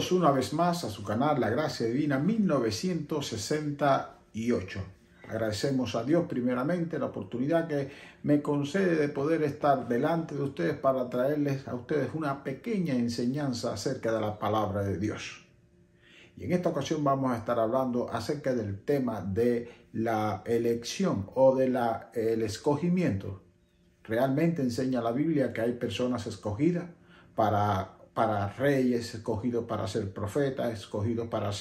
Bienvenidos una vez más a su canal La Gracia Divina 1968. Agradecemos a Dios primeramente la oportunidad que me concede de poder estar delante de ustedes para traerles a ustedes una pequeña enseñanza acerca de la palabra de Dios. Y en esta ocasión vamos a estar hablando acerca del tema de la elección o de el escogimiento. Realmente enseña la Biblia que hay personas escogidas para reyes, escogidos para ser profetas, escogidos para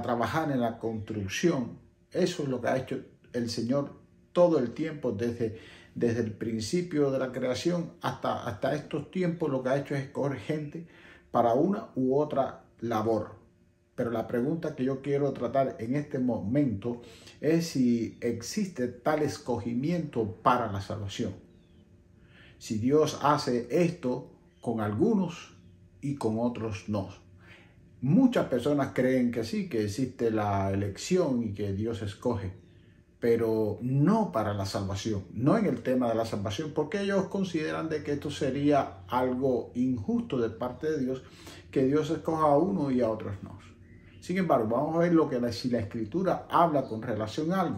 trabajar en la construcción. Eso es lo que ha hecho el Señor todo el tiempo, desde el principio de la creación hasta estos tiempos. Lo que ha hecho es escoger gente para una u otra labor. Pero la pregunta que yo quiero tratar en este momento es si existe tal escogimiento para la salvación. Si Dios hace esto con algunos y con otros no. Muchas personas creen que sí, que existe la elección y que Dios escoge, pero no para la salvación, no en el tema de la salvación, porque ellos consideran de que esto sería algo injusto de parte de Dios, que Dios escoja a uno y a otros no. Sin embargo, vamos a ver lo que si la Escritura habla con relación a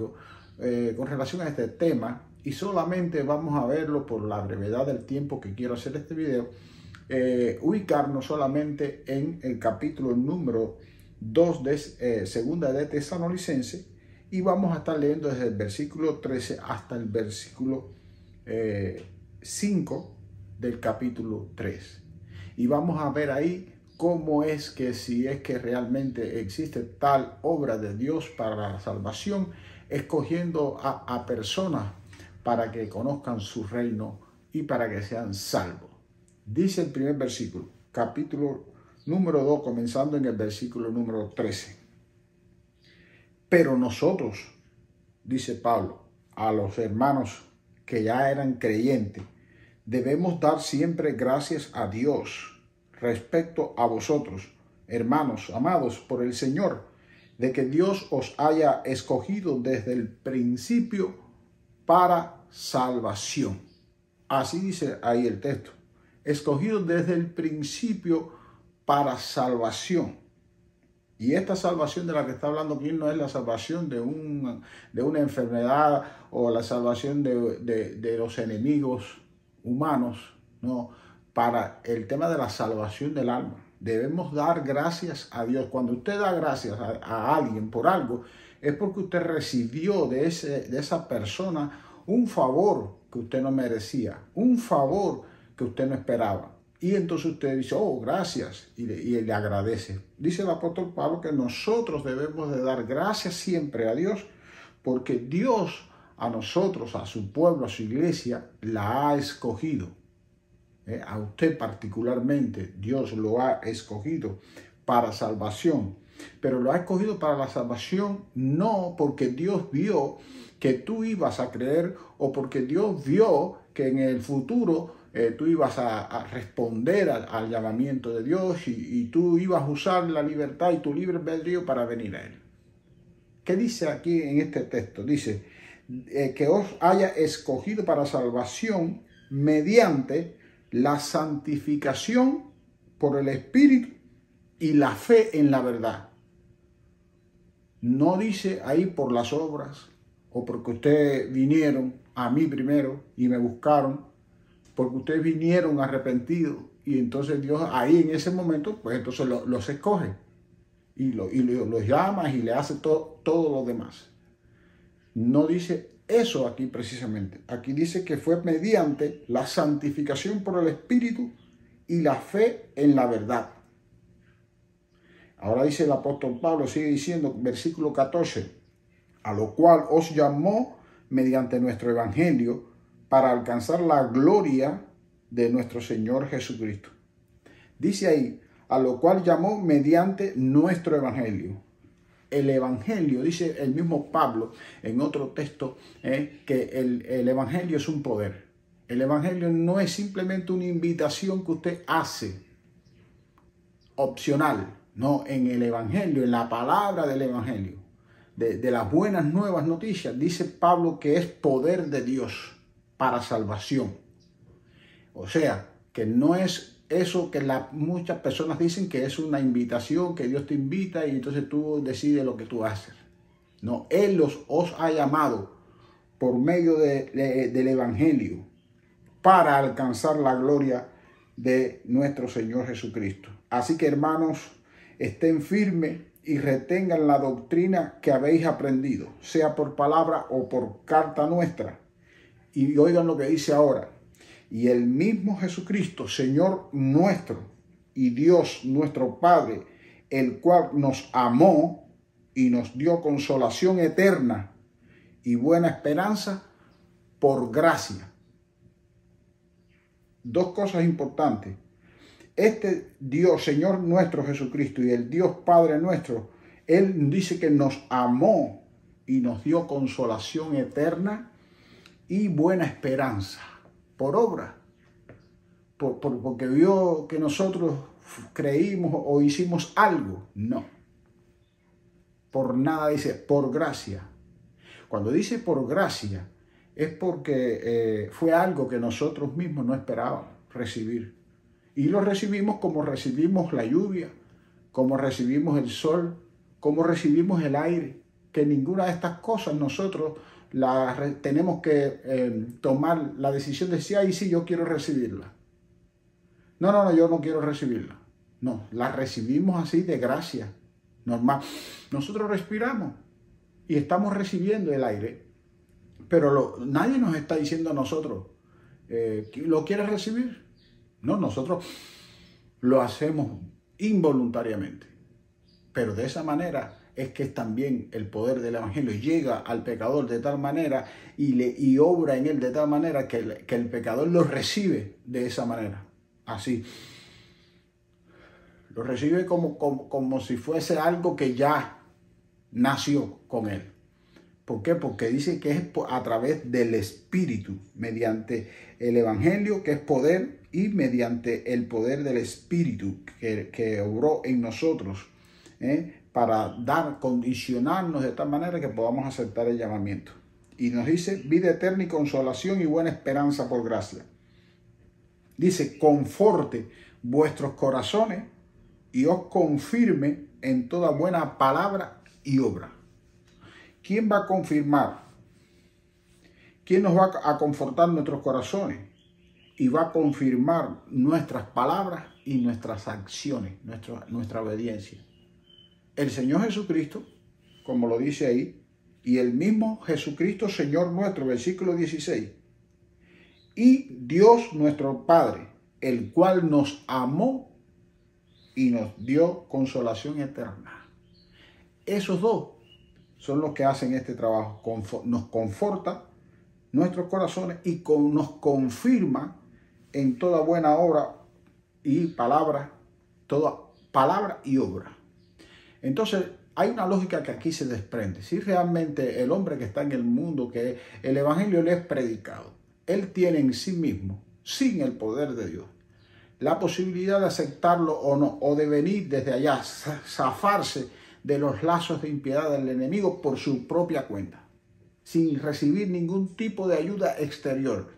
este tema, y solamente vamos a verlo por la brevedad del tiempo que quiero hacer este video. Ubicarnos solamente en el capítulo número 2 de Segunda de Tesalonicenses, y vamos a estar leyendo desde el versículo 13 hasta el versículo 5 del capítulo 3. Y vamos a ver ahí cómo es que, si es que realmente existe tal obra de Dios para la salvación, escogiendo a personas para que conozcan su reino y para que sean salvos. Dice el primer versículo, capítulo número 2, comenzando en el versículo número 13. Pero nosotros, dice Pablo, a los hermanos que ya eran creyentes, debemos dar siempre gracias a Dios respecto a vosotros, hermanos amados por el Señor, de que Dios os haya escogido desde el principio para salvación. Así dice ahí el texto. Escogido desde el principio para salvación. Y esta salvación de la que está hablando aquí no es la salvación de una enfermedad o la salvación de los enemigos humanos, no, para el tema de la salvación del alma. Debemos dar gracias a Dios. Cuando usted da gracias a alguien por algo, es porque usted recibió de esa persona un favor que usted no merecía, un favor que usted no esperaba. Y entonces usted dice, oh, gracias, y le agradece. Dice el apóstol Pablo que nosotros debemos de dar gracias siempre a Dios, porque Dios a nosotros, a su pueblo, a su iglesia, la ha escogido. A usted particularmente, Dios lo ha escogido para salvación. Pero lo ha escogido para la salvación no porque Dios vio que tú ibas a creer o porque Dios vio que en el futuro tú ibas a responder al llamamiento de Dios y tú ibas a usar la libertad y tu libre albedrío para venir a Él. ¿Qué dice aquí en este texto? Dice que os haya escogido para salvación mediante la santificación por el Espíritu y la fe en la verdad. No dice ahí por las obras o porque ustedes vinieron a mí primero y me buscaron, porque ustedes vinieron arrepentidos y entonces Dios ahí en ese momento, pues entonces los escoge y los llama y le hace todo lo demás. No dice eso aquí precisamente. Aquí dice que fue mediante la santificación por el Espíritu y la fe en la verdad. Ahora dice el apóstol Pablo, sigue diciendo, versículo 14, a lo cual os llamó mediante nuestro evangelio para alcanzar la gloria de nuestro Señor Jesucristo. Dice ahí, a lo cual llamó mediante nuestro evangelio. El evangelio, dice el mismo Pablo en otro texto, que el evangelio es un poder. El evangelio no es simplemente una invitación que usted hace, opcional. No, en el evangelio, en la palabra del evangelio, de las buenas nuevas noticias, dice Pablo que es poder de Dios para salvación. O sea, que no es eso que muchas personas dicen que es una invitación, que Dios te invita y entonces tú decides lo que tú haces. No, Él os ha llamado por medio del Evangelio para alcanzar la gloria de nuestro Señor Jesucristo. Así que, hermanos, estén firmes y retengan la doctrina que habéis aprendido, sea por palabra o por carta nuestra. Y oigan lo que dice ahora. Y el mismo Jesucristo, Señor nuestro y Dios nuestro Padre, el cual nos amó y nos dio consolación eterna y buena esperanza por gracia. Dos cosas importantes. Este Dios, Señor nuestro Jesucristo y el Dios Padre nuestro, Él dice que nos amó y nos dio consolación eterna y buena esperanza por obra. Porque vio que nosotros creímos o hicimos algo. No. Por nada dice, por gracia. Cuando dice por gracia, es porque fue algo que nosotros mismos no esperábamos recibir. Y lo recibimos como recibimos la lluvia, como recibimos el sol, como recibimos el aire, que ninguna de estas cosas nosotros tenemos que tomar la decisión de decir, ay, sí, yo quiero recibirla. No, yo no quiero recibirla. No, la recibimos así de gracia, normal. Nosotros respiramos y estamos recibiendo el aire, pero nadie nos está diciendo a nosotros, ¿lo quieres recibir? No, nosotros lo hacemos involuntariamente. Pero de esa manera es que también el poder del Evangelio llega al pecador de tal manera y obra en él de tal manera que el pecador lo recibe de esa manera. Así. Lo recibe como si fuese algo que ya nació con él. ¿Por qué? Porque dice que es a través del Espíritu, mediante el Evangelio, que es poder, y mediante el poder del Espíritu que obró en nosotros, para condicionarnos de tal manera que podamos aceptar el llamamiento. Y nos dice vida eterna y consolación y buena esperanza por gracia. Dice, conforte vuestros corazones y os confirme en toda buena palabra y obra. ¿Quién va a confirmar? ¿Quién nos va a confortar nuestros corazones? Y va a confirmar nuestras palabras y nuestras acciones, nuestra obediencia. El Señor Jesucristo, como lo dice ahí, y el mismo Jesucristo, Señor nuestro, versículo 16. Y Dios nuestro Padre, el cual nos amó y nos dio consolación eterna. Esos dos son los que hacen este trabajo. Nos conforta nuestros corazones y nos confirma en toda buena obra y palabra, toda palabra y obra. Entonces, hay una lógica que aquí se desprende. Si realmente el hombre que está en el mundo, que el Evangelio le es predicado, él tiene en sí mismo, sin el poder de Dios, la posibilidad de aceptarlo o no, o de venir desde allá, zafarse de los lazos de impiedad del enemigo por su propia cuenta, sin recibir ningún tipo de ayuda exterior.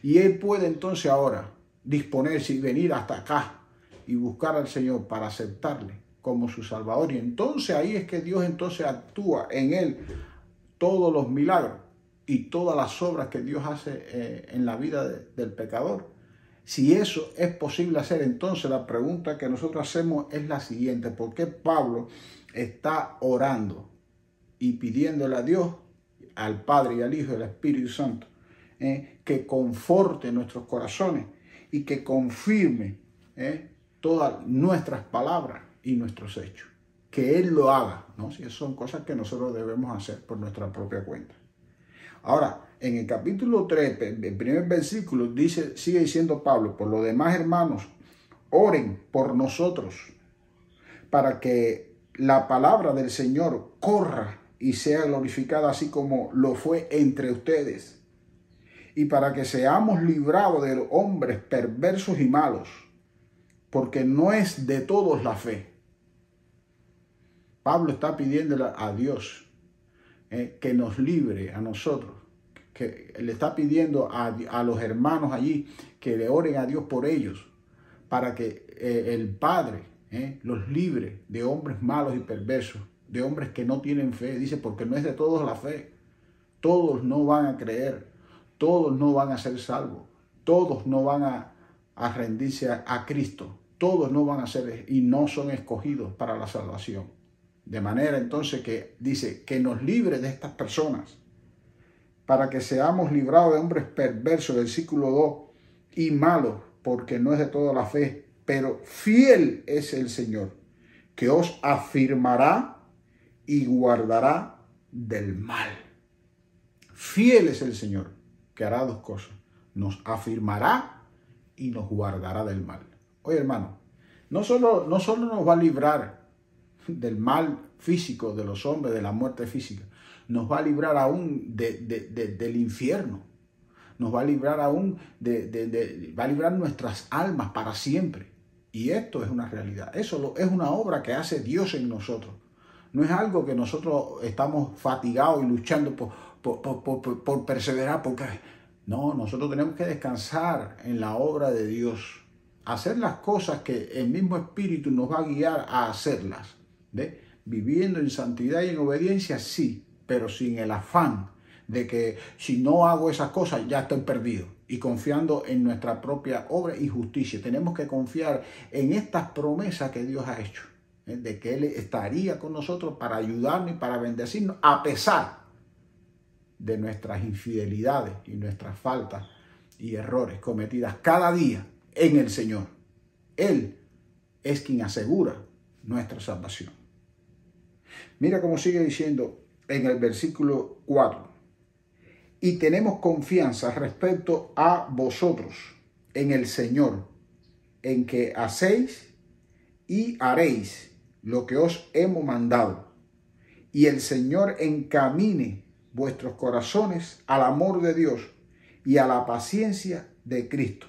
Y él puede entonces ahora disponerse y venir hasta acá y buscar al Señor para aceptarle como su Salvador. Y entonces ahí es que Dios entonces actúa en él todos los milagros y todas las obras que Dios hace en la vida del pecador. Si eso es posible hacer, entonces la pregunta que nosotros hacemos es la siguiente: ¿por qué Pablo está orando y pidiéndole a Dios, al Padre y al Hijo y al Espíritu Santo, que conforte nuestros corazones y que confirme todas nuestras palabras y nuestros hechos? Que Él lo haga, ¿no? Si son cosas que nosotros debemos hacer por nuestra propia cuenta. Ahora, en el capítulo 3, el primer versículo, sigue diciendo Pablo: por lo demás, hermanos, oren por nosotros para que la palabra del Señor corra y sea glorificada así como lo fue entre ustedes, y para que seamos librados de hombres perversos y malos, porque no es de todos la fe. Pablo está pidiéndole a Dios que nos libre a nosotros, que le está pidiendo a los hermanos allí que le oren a Dios por ellos, para que el Padre los libre de hombres malos y perversos, de hombres que no tienen fe. Dice, porque no es de todos la fe. Todos no van a creer, todos no van a ser salvos, todos no van a rendirse a Cristo, todos no van a ser y no son escogidos para la salvación. De manera entonces que dice que nos libre de estas personas, para que seamos librados de hombres perversos, versículo 2, y malos, porque no es de toda la fe, pero fiel es el Señor, que os afirmará y guardará del mal. Fiel es el Señor, que hará dos cosas: nos afirmará y nos guardará del mal. Oye, hermano, no solo nos va a librar del mal físico de los hombres, de la muerte física, nos va a librar aún del infierno. Nos va a librar aún va a librar nuestras almas para siempre. Y esto es una realidad. Eso es una obra que hace Dios en nosotros. No es algo que nosotros estamos fatigados y luchando por perseverar. Porque no, nosotros tenemos que descansar en la obra de Dios. Hacer las cosas que el mismo Espíritu nos va a guiar a hacerlas. ¿Ve? Viviendo en santidad y en obediencia, sí, pero sin el afán de que si no hago esas cosas ya estoy perdido, y confiando en nuestra propia obra y justicia. Tenemos que confiar en estas promesas que Dios ha hecho, de que Él estaría con nosotros para ayudarnos y para bendecirnos a pesar de nuestras infidelidades y nuestras faltas y errores cometidas cada día en el Señor. Él es quien asegura nuestra salvación. Mira cómo sigue diciendo en el versículo 4. Y tenemos confianza respecto a vosotros en el Señor, en que hacéis y haréis lo que os hemos mandado. Y el Señor encamine vuestros corazones al amor de Dios y a la paciencia de Cristo.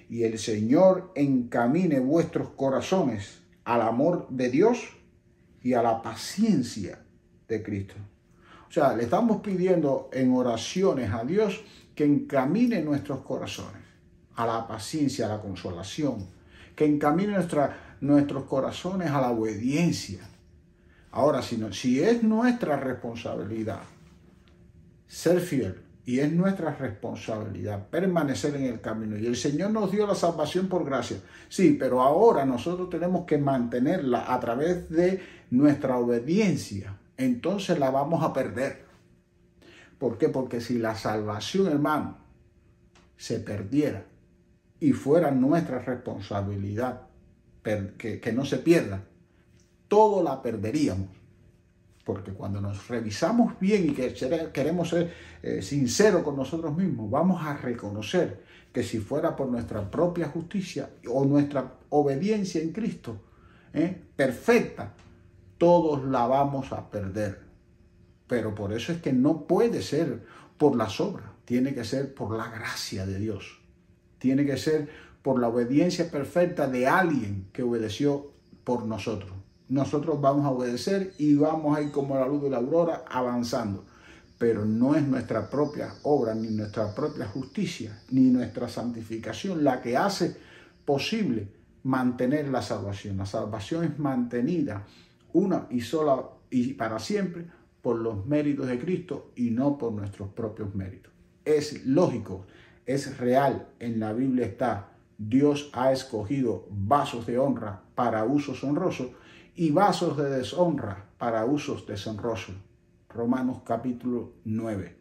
Y el Señor encamine vuestros corazones al amor de Dios y a la paciencia de Cristo. O sea, le estamos pidiendo en oraciones a Dios que encamine nuestros corazones a la paciencia, a la consolación, que encamine nuestros corazones a la obediencia. Ahora, si es nuestra responsabilidad ser fiel y es nuestra responsabilidad permanecer en el camino, y el Señor nos dio la salvación por gracia, sí, pero ahora nosotros tenemos que mantenerla a través de nuestra obediencia. Entonces la vamos a perder. ¿Por qué? Porque si la salvación, hermano, se perdiera y fuera nuestra responsabilidad que no se pierda, todo la perderíamos. Porque cuando nos revisamos bien y que queremos ser sinceros con nosotros mismos, vamos a reconocer que si fuera por nuestra propia justicia o nuestra obediencia en Cristo, perfecta, todos la vamos a perder. Pero por eso es que no puede ser por las obras, tiene que ser por la gracia de Dios. Tiene que ser por la obediencia perfecta de alguien que obedeció por nosotros. Nosotros vamos a obedecer y vamos a ir como la luz de la aurora avanzando. Pero no es nuestra propia obra, ni nuestra propia justicia, ni nuestra santificación la que hace posible mantener la salvación. La salvación es mantenida una y sola y para siempre por los méritos de Cristo y no por nuestros propios méritos. Es lógico, es real, en la Biblia está: Dios ha escogido vasos de honra para usos honrosos y vasos de deshonra para usos deshonrosos. Romanos capítulo 9.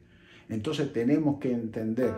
Entonces tenemos que entender